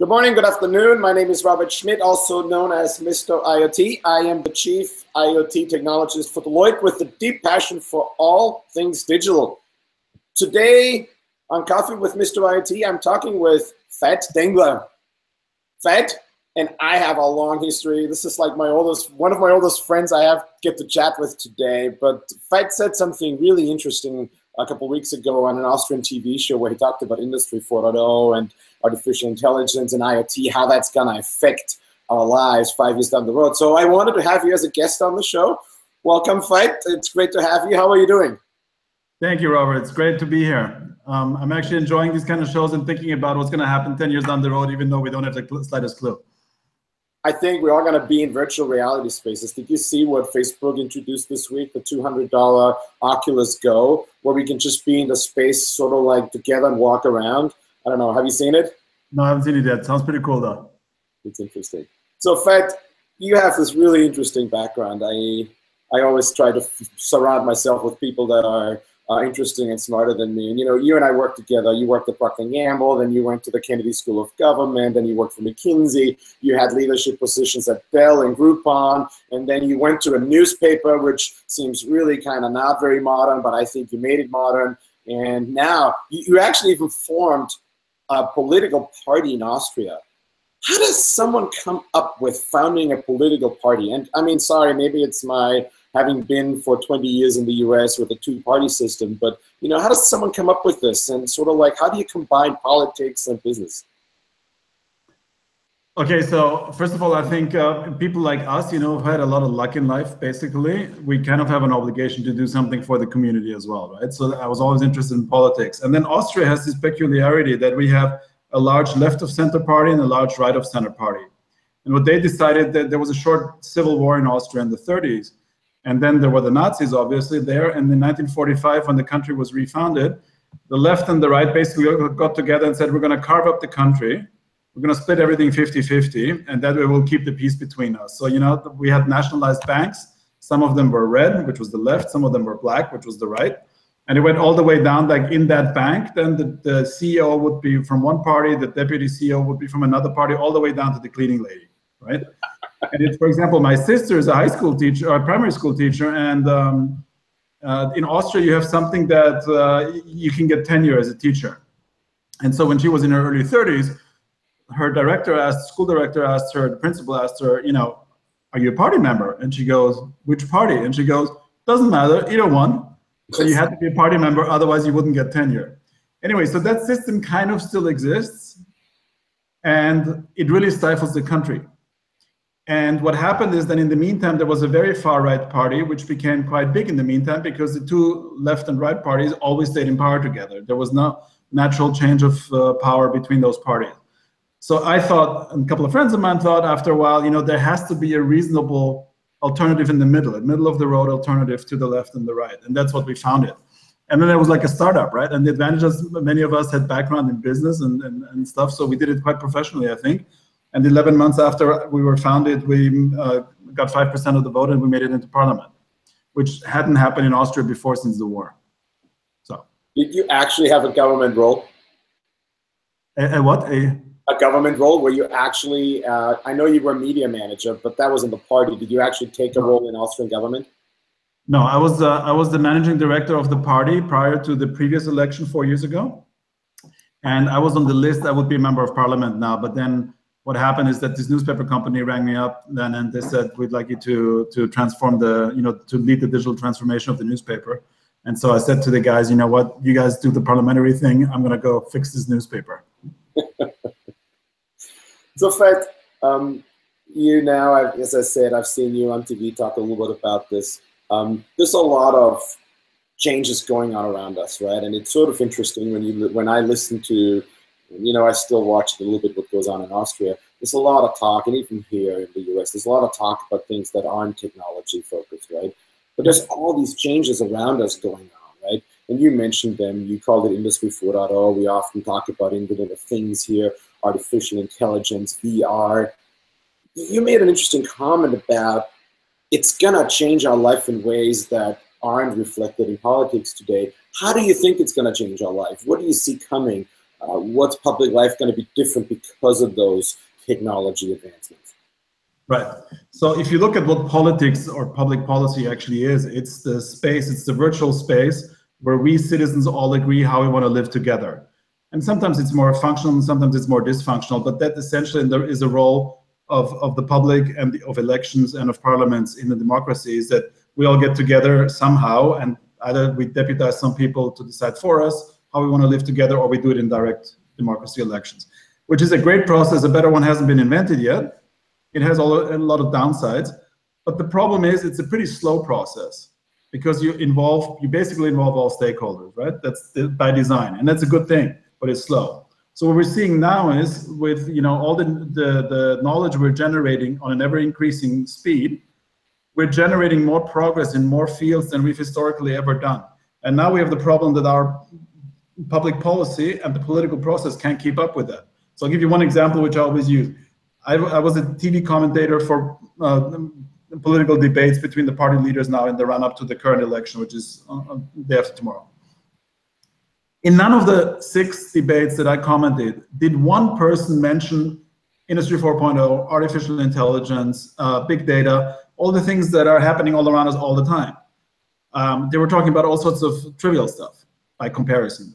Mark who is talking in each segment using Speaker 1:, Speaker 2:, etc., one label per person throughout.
Speaker 1: Good morning, good afternoon. My name is Schmid, also known as Mr. IoT. I am the Chief IoT Technologist for Deloitte with a deep passion for all things digital. Today on Coffee with Mr. IoT, I'm talking with Veit Dengler. Veit and I have a long history. This is like one of my oldest friends I get to chat with today. But Veit said something really interesting a couple of weeks ago on an Austrian TV show where he talked about Industry 4.0 and artificial intelligence and IoT, how that's going to affect our lives 5 years down the road. So I wanted to have you as a guest on the show. Welcome, Veit. It's great to have you. How are you doing?
Speaker 2: Thank you, Robert. It's great to be here. I'm actually enjoying these kind of shows and thinking about what's going to happen 10 years down the road, even though we don't have the slightest clue.
Speaker 1: I think we're all going to be in virtual reality spaces. Did you see what Facebook introduced this week, the $200 Oculus Go, where we can just be in the space sort of like together and walk around? I don't know. Have you seen it?
Speaker 2: No, I haven't seen it yet. Sounds pretty cool, though.
Speaker 1: It's interesting. So, Veit, you have this really interesting background. I always try to surround myself with people that are interesting and smarter than me. And, you and I worked together. You worked at Procter & Gamble, then you went to the Kennedy School of Government, then you worked for McKinsey. You had leadership positions at Dell and Groupon, and then you went to a newspaper, which seems really kind of not very modern, but I think you made it modern. And now you actually even formed a political party in Austria. How does someone come up with founding a political party? And I mean, sorry, maybe it's my having been for 20 years in the US with a two-party system, but how does someone come up with this? And sort of like, how do you combine politics and business?
Speaker 2: Okay, so first of all, I think people like us, have had a lot of luck in life, basically. We kind of have an obligation to do something for the community as well, right? So I was always interested in politics. And then Austria has this peculiarity that we have a large left-of-center party and a large right-of-center party. And what they decided, that there was a short civil war in Austria in the 30s. And then there were the Nazis, obviously, there. And in 1945, when the country was refounded, the left and the right basically got together and said, we're going to carve up the country. We're going to split everything 50-50, and that way we'll keep the peace between us. So, we had nationalized banks. Some of them were red, which was the left. Some of them were black, which was the right. And it went all the way down, like in that bank, then the CEO would be from one party, the deputy CEO would be from another party, all the way down to the cleaning lady, right? And for example, my sister is a high school teacher, or a primary school teacher, and in Austria, you have something that you can get tenure as a teacher. And so when she was in her early 30s, her school director asked her, the principal asked her, are you a party member? And she goes, which party? And she goes, doesn't matter, either one. So you had to be a party member, otherwise you wouldn't get tenure. Anyway, so that system kind of still exists, and it really stifles the country. And what happened is that in the meantime, there was a very far-right party, which became quite big in the meantime, because the two left and right parties always stayed in power together. There was no natural change of power between those parties. So I thought, and a couple of friends of mine thought after a while, there has to be a reasonable alternative in the middle, a middle-of-the-road alternative to the left and the right. And that's what we founded. And then it was like a startup, right? And the advantage is many of us had background in business and stuff, so we did it quite professionally, I think. And 11 months after we were founded, we got 5% of the vote and we made it into parliament, which hadn't happened in Austria before since the war. So. Did
Speaker 1: you actually have a government role?
Speaker 2: A what?
Speaker 1: A government role where you actually, I know you were media manager, but that was in the party. Did you actually take a role in Austrian government?
Speaker 2: No, I was the managing director of the party prior to the previous election 4 years ago. And I was on the list. I would be a member of parliament now, but then what happened is that this newspaper company rang me up then and they said, we'd like you to transform to lead the digital transformation of the newspaper. And so I said to the guys, you know what, you guys do the parliamentary thing. I'm going to go fix this newspaper.
Speaker 1: So, Veit, you now, as I said, I've seen you on TV talk a little bit about this. There's a lot of changes going on around us, right? And it's sort of interesting when I listen to, I still watch a little bit what goes on in Austria. There's a lot of talk, and even here in the US, there's a lot of talk about things that aren't technology focused, right? But there's all these changes around us going on, right? And you mentioned them. You called it Industry 4.0. We often talk about Internet of Things here, artificial intelligence, VR. You made an interesting comment about it's going to change our life in ways that aren't reflected in politics today. How do you think it's going to change our life? What do you see coming? what's public life going to be different because of those technology advancements?
Speaker 2: Right. So if you look at what politics or public policy actually is, it's the space, it's the virtual space where we citizens all agree how we want to live together. And sometimes it's more functional and sometimes it's more dysfunctional, but that essentially is a role of the public and of elections and of parliaments in the democracy, is that we all get together somehow and either we deputize some people to decide for us how we want to live together, or we do it in direct democracy elections, which is a great process. A better one hasn't been invented yet. It has a lot of downsides, but the problem is it's a pretty slow process because you basically involve all stakeholders, right? That's by design, and that's a good thing, but it's slow. So what we're seeing now is with all the knowledge we're generating on an ever increasing speed, we're generating more progress in more fields than we've historically ever done. And now we have the problem that our public policy and the political process can't keep up with that. So I'll give you one example which I always use. I was a TV commentator for political debates between the party leaders now in the run-up to the current election, which is day after tomorrow. In none of the 6 debates that I commented did one person mention Industry 4.0, artificial intelligence, big data, all the things that are happening all around us all the time. They were talking about all sorts of trivial stuff by comparison.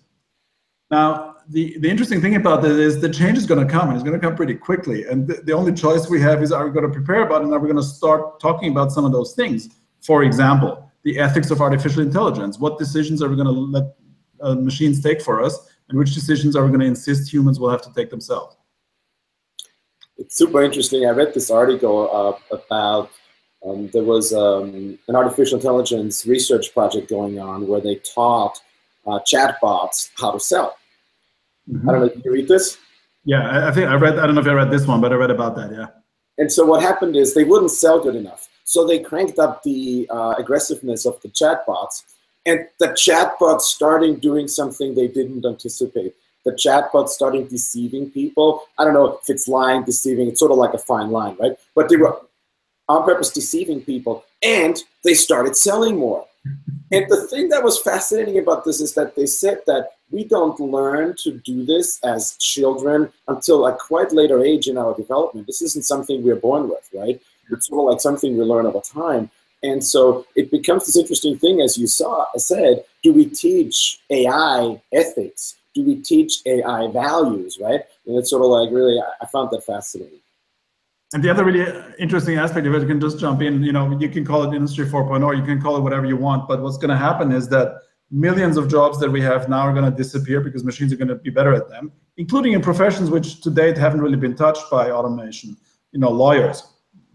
Speaker 2: Now, the interesting thing about this is the change is going to come, and it's going to come pretty quickly. And the only choice we have is, are we going to prepare about it, and are we going to start talking about some of those things? For example, the ethics of artificial intelligence. What decisions are we going to let machines take for us, and which decisions are we going to insist humans will have to take themselves?
Speaker 1: It's super interesting. I read this article about there was an artificial intelligence research project going on where they taught chatbots how to sell.
Speaker 2: Mm-hmm.
Speaker 1: I don't know, did you read this?
Speaker 2: Yeah, I think I read, I don't know if I read this one, but I read about that, yeah.
Speaker 1: And so what happened is they wouldn't sell good enough. So they cranked up the aggressiveness of the chatbots, and the chatbots started doing something they didn't anticipate. The chatbots started deceiving people. I don't know if it's lying, deceiving, it's sort of like a fine line, right? But they were on purpose deceiving people, and they started selling more. And the thing that was fascinating about this is that they said that we don't learn to do this as children until a quite later age in our development. This isn't something we're born with, right? It's sort of like something we learn over time. And so it becomes this interesting thing, as you said, do we teach AI ethics? Do we teach AI values, right? And it's sort of like, really, I found that fascinating.
Speaker 2: And the other really interesting aspect of it, you can just jump in, you can call it Industry 4.0, or you can call it whatever you want, but what's going to happen is that millions of jobs that we have now are going to disappear because machines are going to be better at them, including in professions which to date haven't really been touched by automation, lawyers,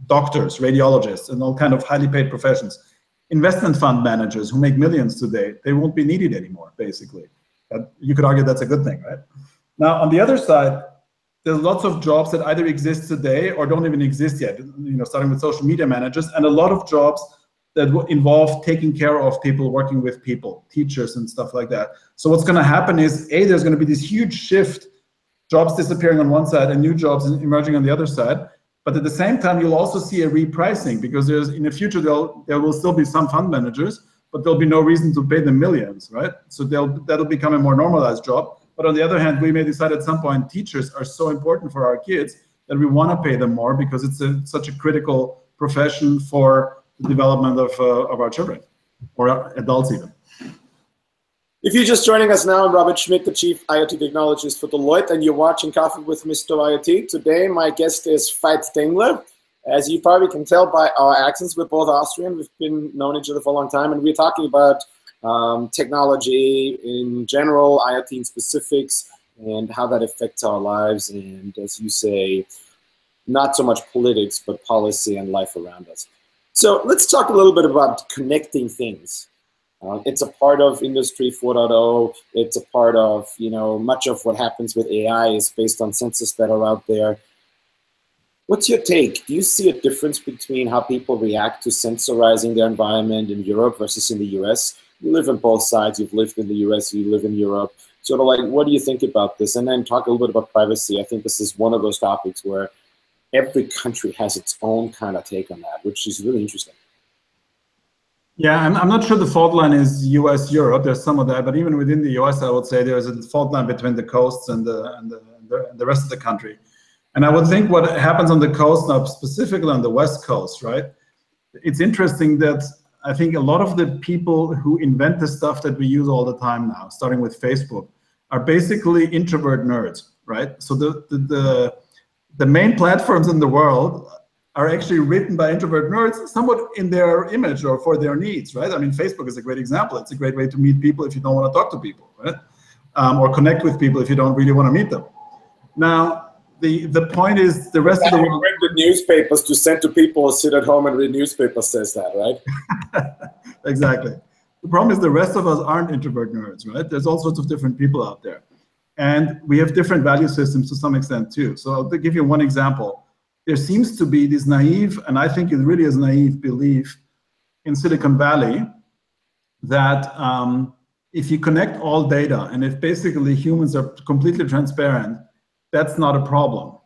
Speaker 2: doctors, radiologists, and all kind of highly paid professions. Investment fund managers who make millions today, they won't be needed anymore, basically. You could argue that's a good thing, right? Now, on the other side, there's lots of jobs that either exist today or don't even exist yet, starting with social media managers, and a lot of jobs that involve taking care of people, working with people, teachers and stuff like that. So what's going to happen is, there's going to be this huge shift, jobs disappearing on one side and new jobs emerging on the other side. But at the same time, you'll also see a repricing, because in the future, there will still be some fund managers, but there'll be no reason to pay them millions, right? So that'll become a more normalized job. But on the other hand, we may decide at some point teachers are so important for our kids that we want to pay them more because it's such a critical profession for the development of our children, or adults even.
Speaker 1: If you're just joining us now, I'm Robert Schmid, the Chief IoT Technologist for Deloitte, and you're watching Coffee with Mr. IoT. Today, my guest is Veit Dengler. As you probably can tell by our accents, we're both Austrian. We've been known each other for a long time, and we're talking about technology in general, IoT in specifics, and how that affects our lives, and as you say, not so much politics, but policy and life around us. So let's talk a little bit about connecting things. It's a part of Industry 4.0. It's a part of, much of what happens with AI is based on sensors that are out there. What's your take? Do you see a difference between how people react to sensorizing their environment in Europe versus in the US? You live on both sides. You've lived in the US, you live in Europe. Sort of like, what do you think about this? And then talk a little bit about privacy. I think this is one of those topics where every country has its own kind of take on that, which is really interesting.
Speaker 2: Yeah, I'm not sure the fault line is US, Europe. There's some of that, but even within the US, I would say there's a fault line between the coasts and the rest of the country. And I would think what happens on the coast now, specifically on the West Coast, right? It's interesting that I think a lot of the people who invent the stuff that we use all the time now, starting with Facebook, are basically introvert nerds, right? So the main platforms in the world are actually written by introvert nerds, somewhat in their image or for their needs, right? I mean, Facebook is a great example. It's a great way to meet people if you don't want to talk to people, right? Or connect with people if you don't really want to meet them. Now, the point is the rest of the world.
Speaker 1: The newspapers to send to people who sit at home and read newspapers says that, right?
Speaker 2: Exactly. The problem is the rest of us aren't introvert nerds, right? There's all sorts of different people out there. And we have different value systems to some extent too. So I'll give you one example. There seems to be this naive, and I think it really is naive belief in Silicon Valley that if you connect all data and if basically humans are completely transparent, that's not a problem.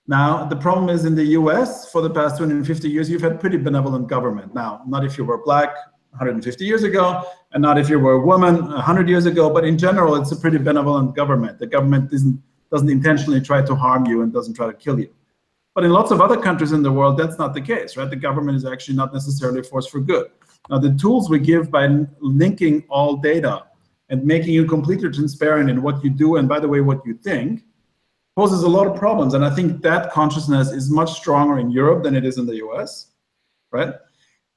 Speaker 2: Now, the problem is in the US, for the past 250 years, you've had pretty benevolent government. Now, not if you were black 150 years ago, and not if you were a woman 100 years ago, but in general, it's a pretty benevolent government. The government doesn't intentionally try to harm you and doesn't try to kill you. But in lots of other countries in the world, that's not the case, right? The government is actually not necessarily a force for good. Now, the tools we give by linking all data and making you completely transparent in what you do and, by the way, what you think, poses a lot of problems. And I think that consciousness is much stronger in Europe than it is in the US, right?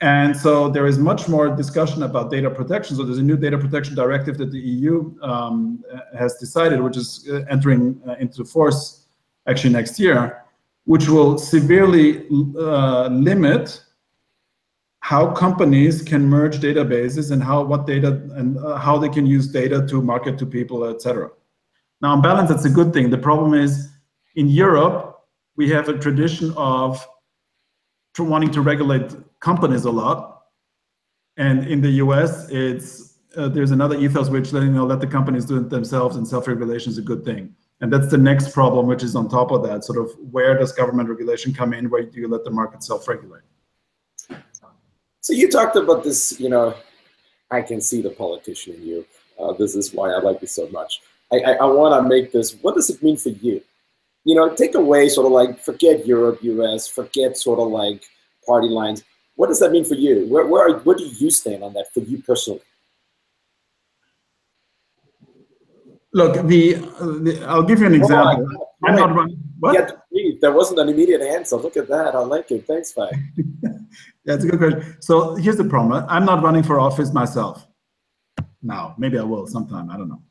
Speaker 2: And so there is much more discussion about data protection. So there's a new data protection directive that the EU has decided, which is entering into force actually next year, which will severely limit how companies can merge databases and what data and how they can use data to market to people, et cetera. Now, on balance, that's a good thing. The problem is, in Europe, we have a tradition of wanting to regulate companies a lot, and in the US, there's another ethos which let the companies do it themselves, and self-regulation is a good thing. And that's the next problem, which is on top of that. Sort of, where does government regulation come in? Where do you let the market self-regulate?
Speaker 1: So you talked about this. I can see the politician in you. This is why I like you so much. I want to make this, what does it mean for you? Take away sort of like, forget Europe, US, forget sort of like party lines. What does that mean for you? Where do you stand on that for you personally?
Speaker 2: Look, I'll give you an example. I'm not running. What?
Speaker 1: There wasn't an immediate answer. Look at that. I like it. Thanks, Veit.
Speaker 2: That's a good question. So here's the problem. I'm not running for office myself. Now, maybe I will sometime. I don't know.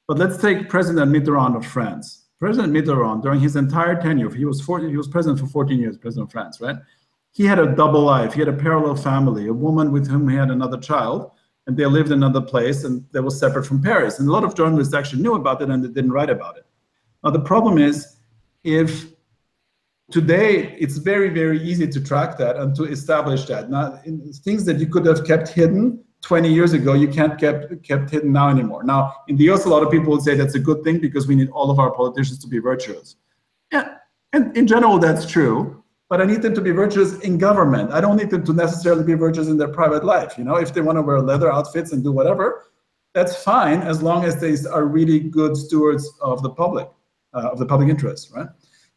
Speaker 2: But let's take President Mitterrand of France. President Mitterrand, during his entire tenure, he was president for 14 years, president of France, right? He had a double life. He had a parallel family, a woman with whom he had another child, and they lived in another place, and they were separate from Paris. And a lot of journalists actually knew about it, and they didn't write about it. Now, the problem is, if today it's very, very easy to track that and to establish that. Now, things that you could have kept hidden 20 years ago, you can't kept hidden now anymore. Now, in the US, a lot of people would say that's a good thing because we need all of our politicians to be virtuous. Yeah, and in general, that's true. But I need them to be virtuous in government. I don't need them to necessarily be virtuous in their private life. If they want to wear leather outfits and do whatever, that's fine, as long as they are really good stewards of the public interest, right?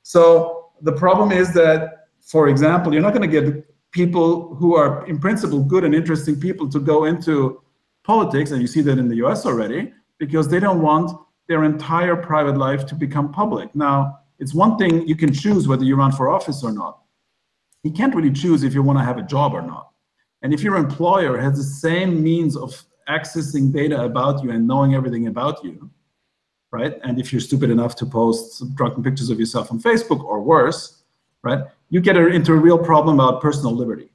Speaker 2: So the problem is that, for example, you're not going to get people who are in principle good and interesting people to go into politics, and you see that in the US already, because they don't want their entire private life to become public. Now, it's one thing you can choose whether you run for office or not. You can't really choose if you want to have a job or not. And if your employer has the same means of accessing data about you and knowing everything about you, right? And if you're stupid enough to post drunken pictures of yourself on Facebook or worse, right? You get into a real problem about personal liberty.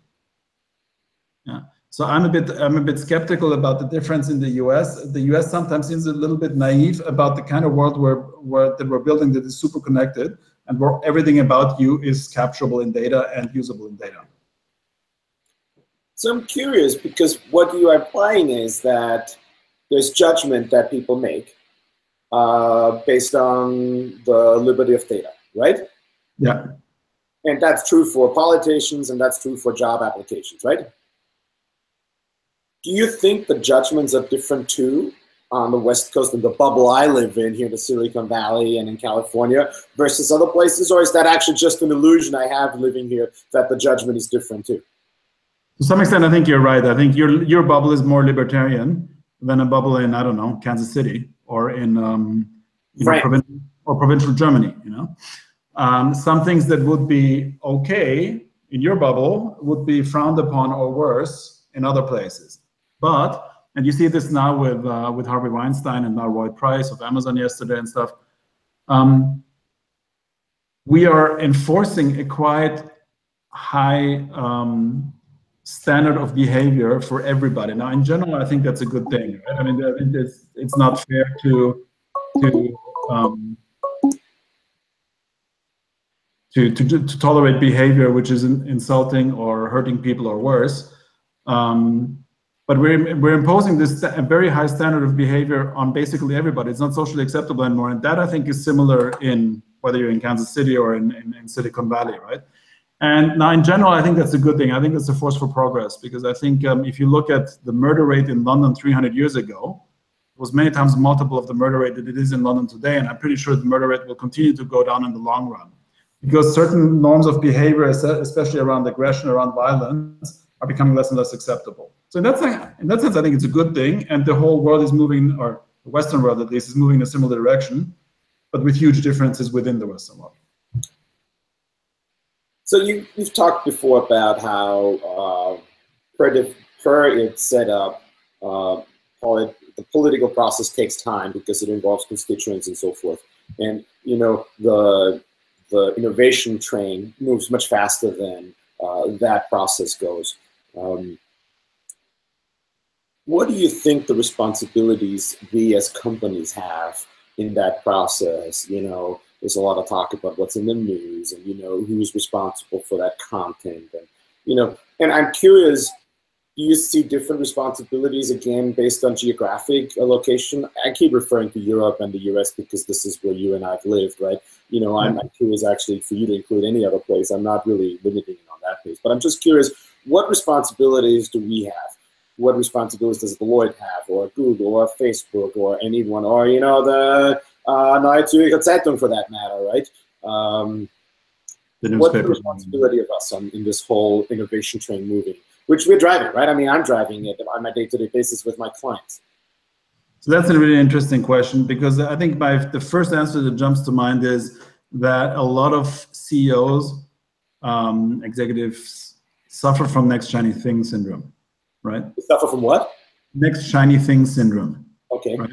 Speaker 2: Yeah. So I'm a bit skeptical about the difference in the US. The US sometimes seems a little bit naive about the kind of world that we're building that is super connected and where everything about you is capturable in data and usable in data.
Speaker 1: So I'm curious, because what you are implying is that there's judgment that people make based on the liberty of data, right?
Speaker 2: Yeah.
Speaker 1: And that's true for politicians, and that's true for job applications, right? Do you think the judgments are different too on the West Coast and the bubble I live in here in the Silicon Valley and in California versus other places? Or is that actually just an illusion I have living here that the judgment is different too?
Speaker 2: To some extent, I think you're right. I think your bubble is more libertarian than a bubble in, I don't know, Kansas City or in provincial Germany. Some things that would be okay in your bubble would be frowned upon or worse in other places. But, and you see this now with Harvey Weinstein and now Roy Price of Amazon yesterday and stuff, we are enforcing a quite high standard of behavior for everybody. Now, in general, I think that's a good thing. Right? I mean, it's not fair to tolerate behavior which is insulting or hurting people or worse. But we're imposing this a very high standard of behavior on basically everybody. It's not socially acceptable anymore. And that, I think, is similar in whether you're in Kansas City or in Silicon Valley, right? And now, in general, I think that's a good thing. I think it's a force for progress, because I think if you look at the murder rate in London 300 years ago, it was many times a multiple of the murder rate that it is in London today. And I'm pretty sure the murder rate will continue to go down in the long run, because certain norms of behavior, especially around aggression, around violence, are becoming less and less acceptable. So in that sense, I think it's a good thing. And the whole world is moving, or the Western world at least, is moving in a similar direction, but with huge differences within the Western world.
Speaker 1: So you've talked before about how per its setup, the political process takes time because it involves constituents and so forth. And the innovation train moves much faster than that process goes. What do you think the responsibilities we as companies have in that process? There's a lot of talk about what's in the news and, who's responsible for that content. And, and I'm curious, do you see different responsibilities, again, based on geographic location? I keep referring to Europe and the US because this is where you and I've lived, right? I'm curious actually for you to include any other place. I'm not really limiting it on that place, but I'm just curious, what responsibilities do we have? What responsibilities does Deloitte have, or Google, or Facebook, or anyone, or the Neue Zürcher Zeitung for that matter, right? What's the responsibility of us in this whole innovation train moving, which we're driving, right? I mean, I'm driving it on my day-to-day basis with my clients.
Speaker 2: So that's a really interesting question, because I think the first answer that jumps to mind is that a lot of CEOs, executives, suffer from next shiny thing syndrome. Right?
Speaker 1: Suffer from what?
Speaker 2: Next shiny thing syndrome.
Speaker 1: Okay.
Speaker 2: Right?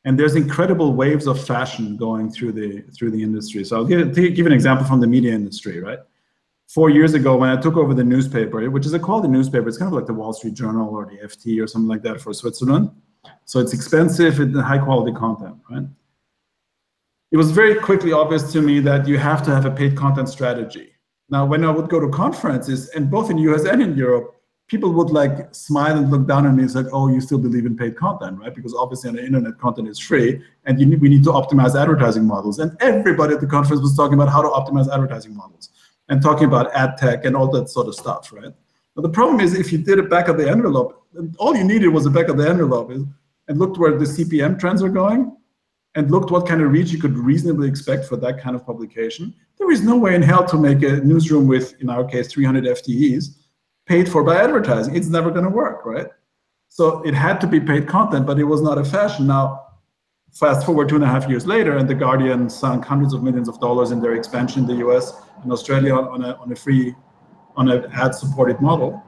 Speaker 2: And there's incredible waves of fashion going through the industry. So I'll give an example from the media industry. Right? 4 years ago, when I took over the newspaper, which is a quality newspaper, it's kind of like the Wall Street Journal or the FT or something like that for Switzerland. So it's expensive and high quality content. Right? It was very quickly obvious to me that you have to have a paid content strategy. Now, when I would go to conferences, and both in the US and in Europe, people would like smile and look down at me and say, oh, you still believe in paid content, right? Because obviously on the internet, content is free, and we need to optimize advertising models. And everybody at the conference was talking about how to optimize advertising models and talking about ad tech and all that sort of stuff, right? But the problem is, if you did it back of the envelope, all you needed was a back of the envelope and looked where the CPM trends are going and looked what kind of reach you could reasonably expect for that kind of publication. There is no way in hell to make a newsroom with, in our case, 300 FTEs paid for by advertising. It's never going to work, right? So it had to be paid content, but it was not a fashion. Now, fast forward 2.5 years later, and The Guardian sunk hundreds of millions of dollars in their expansion in the US and Australia on an ad-supported model.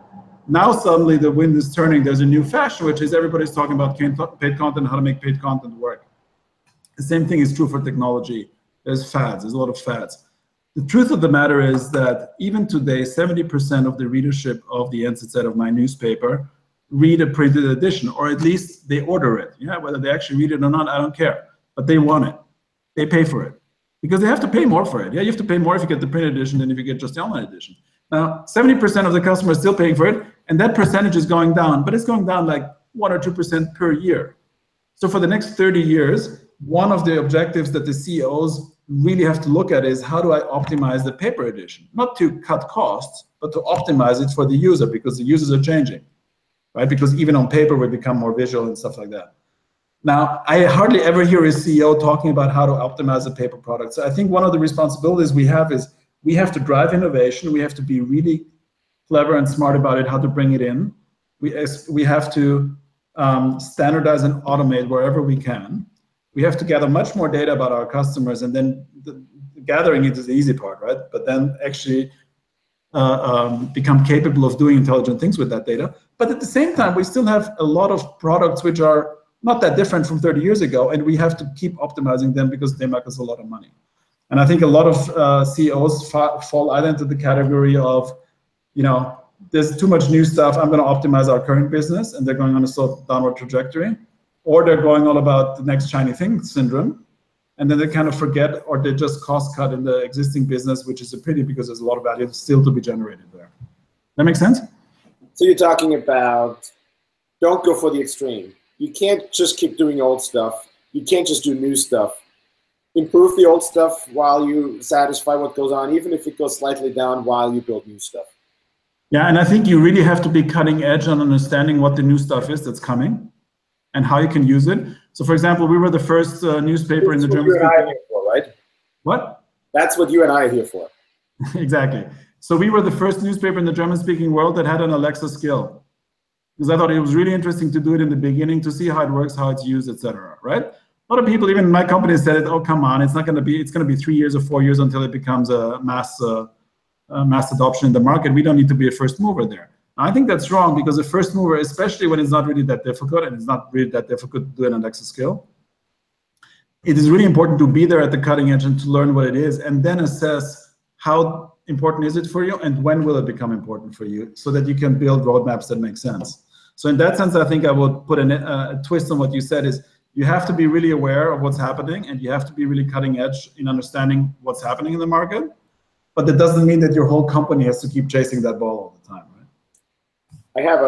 Speaker 2: Now suddenly the wind is turning. There's a new fashion, which is everybody's talking about paid content, how to make paid content work. The same thing is true for technology. There's fads. There's a lot of fads. The truth of the matter is that even today, 70% of the readership of the NZZ of my newspaper read a printed edition, or at least they order it. Yeah, whether they actually read it or not, I don't care. But they want it. They pay for it. Because they have to pay more for it. Yeah, you have to pay more if you get the printed edition than if you get just the online edition. Now, 70% of the customers are still paying for it, and that percentage is going down, but it's going down like 1 or 2% per year. So for the next 30 years, one of the objectives that the CEOs really have to look at is, how do I optimize the paper edition? Not to cut costs, but to optimize it for the user, because the users are changing. right? Because even on paper, we become more visual and stuff like that. Now, I hardly ever hear a CEO talking about how to optimize a paper product. So I think one of the responsibilities we have is we have to drive innovation. We have to be really clever and smart about it, how to bring it in. We have to standardize and automate wherever we can. We have to gather much more data about our customers, and then gathering it is the easy part, right? But then actually become capable of doing intelligent things with that data. But at the same time, we still have a lot of products which are not that different from 30 years ago, and we have to keep optimizing them because they make us a lot of money. And I think a lot of CEOs fall either into the category of, there's too much new stuff, I'm going to optimize our current business, and they're going on a sort of downward trajectory, or they're going all about the next shiny thing syndrome, and then they kind of forget, or they just cost cut in the existing business, which is a pity because there's a lot of value still to be generated there. That make sense?
Speaker 1: So you're talking about don't go for the extreme. You can't just keep doing old stuff. You can't just do new stuff. Improve the old stuff while you satisfy what goes on, even if it goes slightly down while you build new stuff.
Speaker 2: Yeah, and I think you really have to be cutting edge on understanding what the new stuff is that's coming and how you can use it. So, for example, we were the first newspaper in the German speaking world.
Speaker 1: Right?
Speaker 2: What?
Speaker 1: That's what you and I are here for.
Speaker 2: Exactly. So we were the first newspaper in the German-speaking world that had an Alexa skill. Because I thought it was really interesting to do it in the beginning, to see how it works, how it's used, etc. Right? A lot of people, even in my company, said, "Oh, come on, it's not going to be. It's going to be 3 years or 4 years until it becomes a mass adoption in the market. We don't need to be a first mover there." I think that's wrong, because a first mover, especially when it's not really that difficult, and it's not really that difficult to do an Alexa skill, it is really important to be there at the cutting edge and to learn what it is, and then assess how important is it for you and when will it become important for you, so that you can build roadmaps that make sense. So in that sense, I think I would put a twist on what you said is you have to be really aware of what's happening, and you have to be really cutting edge in understanding what's happening in the market. But that doesn't mean that your whole company has to keep chasing that ball all the time, right?
Speaker 1: I have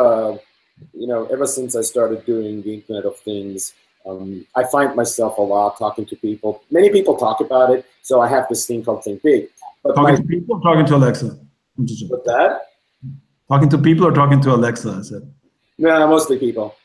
Speaker 1: ever since I started doing the Internet of Things, I find myself a lot talking to people. Many people talk about it, so I have this thing called Think Big. But
Speaker 2: talking to people or talking to Alexa?
Speaker 1: What's that?
Speaker 2: Talking to people or talking to Alexa, I said.
Speaker 1: No, mostly people.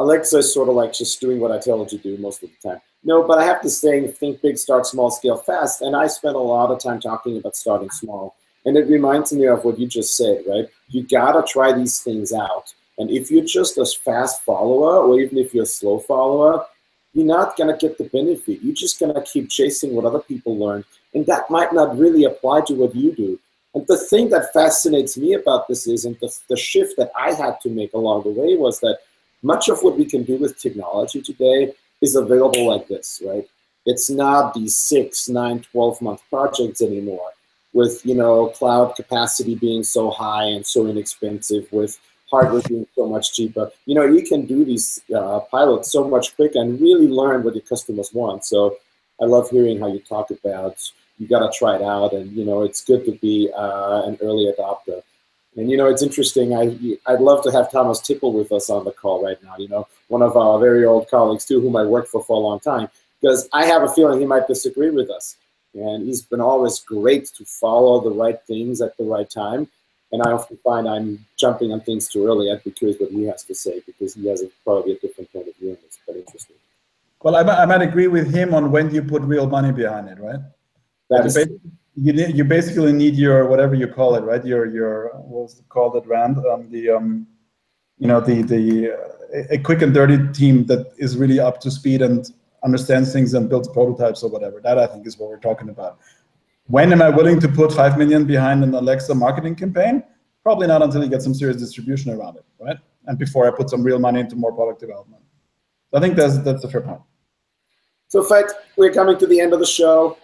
Speaker 1: Alexa is sort of like just doing what I tell her to do most of the time. No, but I have this saying, think big, start small, scale fast. And I spend a lot of time talking about starting small. And it reminds me of what you just said, right? You gotta try these things out. And if you're just a fast follower, or even if you're a slow follower, you're not gonna get the benefit. You're just gonna keep chasing what other people learn. And that might not really apply to what you do. And the thing that fascinates me about this is, and the shift that I had to make along the way, was that much of what we can do with technology today is available like this, right? It's not these 6, 9, 12-month projects anymore, with cloud capacity being so high and so inexpensive, with hardware being so much cheaper. You can do these pilots so much quicker and really learn what your customers want. So I love hearing how you talk about you got to try it out, and it's good to be an early adopter. And it's interesting. I'd love to have Thomas Tipple with us on the call right now. One of our very old colleagues too, whom I worked for a long time, because I have a feeling he might disagree with us. And he's been always great to follow the right things at the right time. And I often find I'm jumping on things too early. I'd be curious what he has to say, because he has probably a different point of view, and it's quite interesting.
Speaker 2: Well, I might agree with him on when you put real money behind it, right? You basically need your, whatever you call it, right? Your what's it called at Rand? A quick and dirty team that is really up to speed and understands things and builds prototypes or whatever. That, I think, is what we're talking about. When am I willing to put 5 million behind an Alexa marketing campaign? Probably not until you get some serious distribution around it, right? And before I put some real money into more product development. So I think that's a fair point.
Speaker 1: So, Veit, we're coming to the end of the show.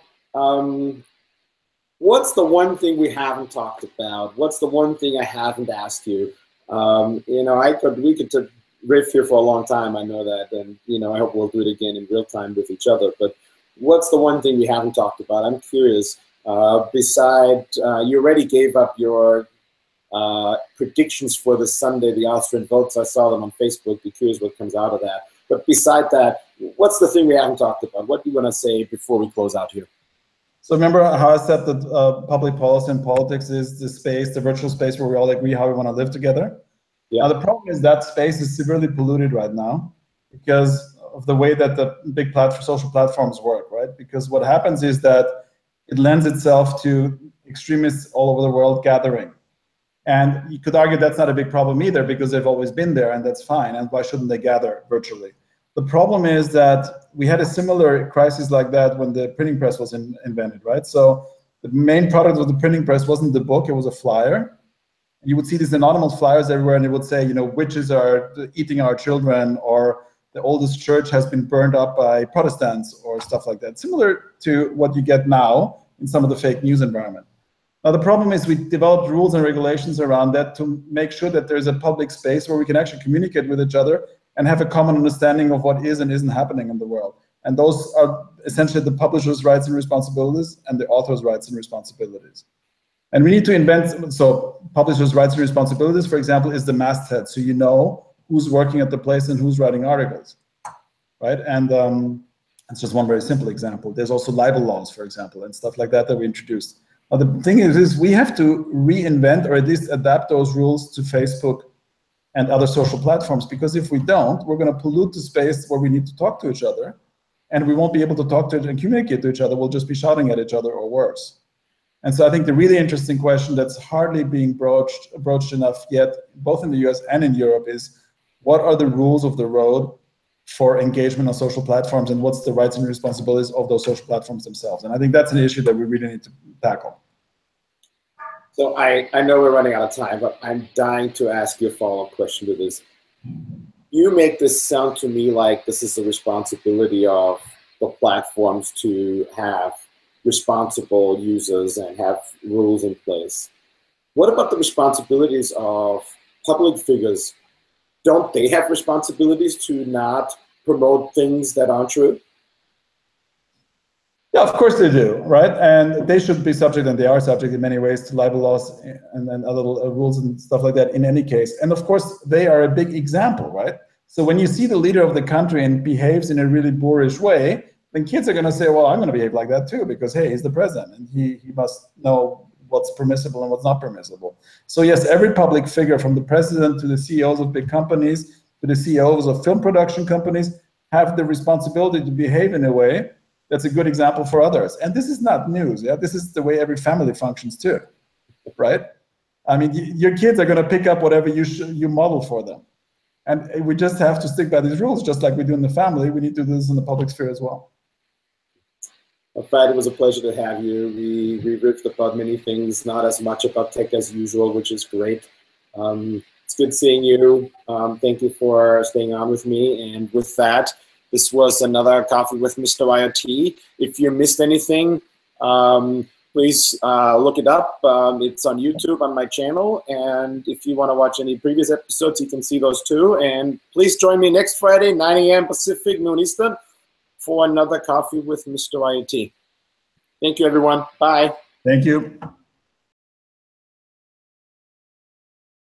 Speaker 1: What's the one thing we haven't talked about? What's the one thing I haven't asked you? We could riff here for a long time. I know that, and I hope we'll do it again in real time with each other. But what's the one thing we haven't talked about? I'm curious. Besides, you already gave up your predictions for this Sunday, the Austrian votes. I saw them on Facebook. Be curious what comes out of that. But beside that, what's the thing we haven't talked about? What do you want to say before we close out here?
Speaker 2: So remember how I said that public policy and politics is the space, the virtual space where we all agree how we want to live together? Now, the problem is that space is severely polluted right now because of the way that the big social platforms work, right? Because what happens is that it lends itself to extremists all over the world gathering. And you could argue that's not a big problem either because they've always been there and that's fine. And why shouldn't they gather virtually? The problem is that we had a similar crisis like that when the printing press was invented, right? So the main product of the printing press wasn't the book, it was a flyer. You would see these anonymous flyers everywhere and it would say, you know, witches are eating our children, or the oldest church has been burned up by Protestants, or stuff like that. Similar to what you get now in some of the fake news environment. Now, the problem is we developed rules and regulations around that to make sure that there's a public space where we can actually communicate with each other and have a common understanding of what is and isn't happening in the world. And those are essentially the publisher's rights and responsibilities and the author's rights and responsibilities. And we need to invent, so publishers' rights and responsibilities, for example, is the masthead. So you know who's working at the place and who's writing articles, right? And it's just one very simple example. There's also libel laws, for example, and stuff like that that we introduced. Now, the thing is we have to reinvent or at least adapt those rules to Facebook and other social platforms, because if we don't, we're going to pollute the space where we need to talk to each other, and we won't be able to talk to and communicate to each other. We'll just be shouting at each other or worse. And so I think the really interesting question that's hardly being broached enough yet, both in the US and in Europe, is what are the rules of the road for engagement on social platforms, and what's the rights and responsibilities of those social platforms themselves? And I think that's an issue that we really need to tackle.
Speaker 1: So I know we're running out of time, but I'm dying to ask you a follow-up question to this. You make this sound to me like this is the responsibility of the platforms to have responsible users and have rules in place. What about the responsibilities of public figures? Don't they have responsibilities to not promote things that aren't true?
Speaker 2: Yeah, of course they do, right? And they should be subject, and they are subject in many ways, to libel laws and other rules and stuff like that in any case. And of course, they are a big example, right? So when you see the leader of the country and behaves in a really boorish way, then kids are going to say, well, I'm going to behave like that too, because, hey, he's the president, and he must know what's permissible and what's not permissible. So yes, every public figure, from the president to the CEOs of big companies to the CEOs of film production companies, have the responsibility to behave in a way that's a good example for others. And this is not news. Yeah, this is the way every family functions too, right? I mean, your kids are going to pick up whatever you model for them. And we just have to stick by these rules, just like we do in the family. We need to do this in the public sphere as well.
Speaker 1: Well, Veit, it was a pleasure to have you. We riffed about many things, not as much about tech as usual, which is great. It's good seeing you. Thank you for staying on with me. And with that, this was another Coffee with Mr. IoT. If you missed anything, please look it up. It's on YouTube on my channel. And if you want to watch any previous episodes, you can see those too. And please join me next Friday, 9 a.m. Pacific, noon Eastern, for another Coffee with Mr. IoT. Thank you, everyone. Bye.
Speaker 2: Thank you.